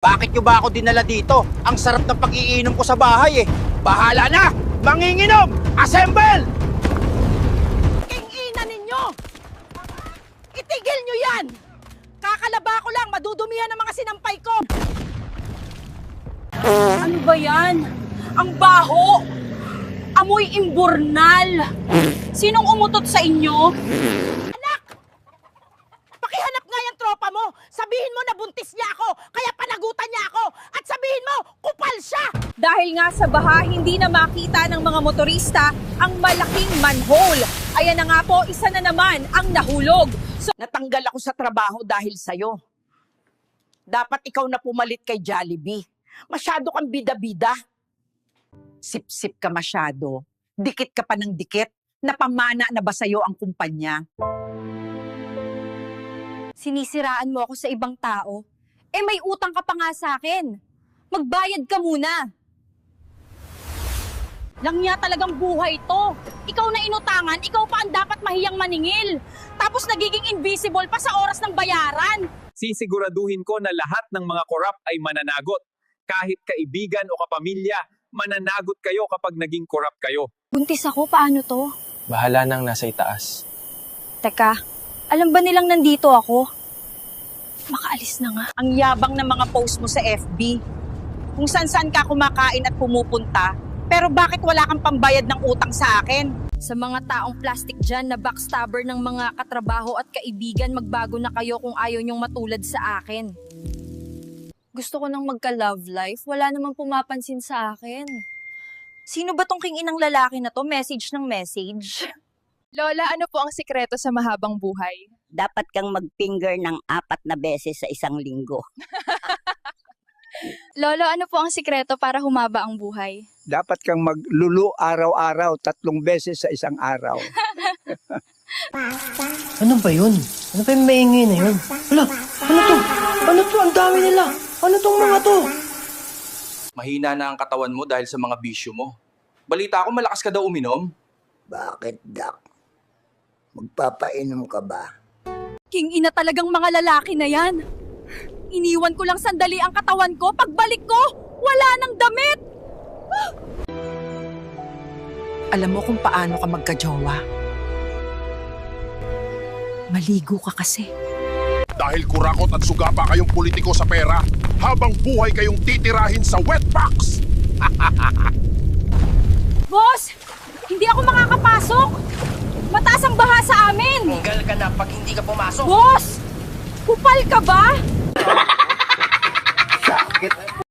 Bakit nyo ba ako dinala dito? Ang sarap ng pag-iinom ko sa bahay eh. Bahala na! Manginginom! Assemble! King-ina ninyo! Itigil nyo yan! Kakalaba ko lang, madudumihan ang mga sinampay ko! Ano ba yan? Ang baho! Amoy imburnal! Sinong umutot sa inyo? Anak! Pakihanap nga yung tropa mo! Sabihin mo na buntis niya ako, kaya panagutan niya ako! At sabihin mo, kupal siya! Dahil nga sa baha, hindi na makita ng mga motorista ang malaking manhole. Ayan na nga po, isa na naman ang nahulog. So, Natanggal ako sa trabaho dahil sa'yo. Dapat ikaw na pumalit kay Jollibee. Masyado kang bida-bida. Sip-sip ka masyado. Dikit ka pa ng dikit. Napamana na ba sa'yo ang kumpanya? Sinisiraan mo ako sa ibang tao. Eh may utang ka pa nga sa akin. Magbayad ka muna. lang niya talagang buhay to. Ikaw na inutangan, ikaw pa ang dapat mahiyang maningil. Tapos nagiging invisible pa sa oras ng bayaran. Sisiguraduhin ko na lahat ng mga korap ay mananagot. Kahit kaibigan o kapamilya, mananagot kayo kapag naging korap kayo. Buntis ako, paano to? Bahala nang nasa itaas. Teka, alam ba nilang nandito ako? Makaalis na nga. Ang yabang ng mga post mo sa FB. Kung saan-saan ka kumakain at pumupunta, pero bakit wala kang pambayad ng utang sa akin? Sa mga taong plastic dyan na backstabber ng mga katrabaho at kaibigan, magbago na kayo kung ayaw nyong matulad sa akin. Gusto ko nang magka-love life, wala namang pumapansin sa akin. Sino ba tong king-inang lalaki na to? Message ng message. Lola, ano po ang sikreto sa mahabang buhay? Dapat kang mag-finger ng 4 na beses sa isang linggo. Lolo, ano po ang sikreto para humaba ang buhay? Dapat kang maglulu araw-araw, 3 beses sa isang araw. Ano ba yun? Ano ba yung maingay na yun? Hala, ano to? Ano to? Ang dami nila. Ano tong mga to? Mahina na ang katawan mo dahil sa mga bisyo mo. Balita ko malakas ka daw uminom. Bakit, Doc? Magpapainom ka ba? King-ina talagang mga lalaki na yan. Iniwan ko lang sandali ang katawan ko, pagbalik ko, wala nang damit! Alam mo kung paano ka magka-jowa? Maligo ka kasi. Dahil kurakot at suga pa kayong politiko sa pera, habang buhay kayong titirahin sa wet box. Boss! Hindi ako makakapasok! Mataas ang baha sa amin! Tunggal ka na pag hindi ka pumasok. Boss! Kupal ka ba?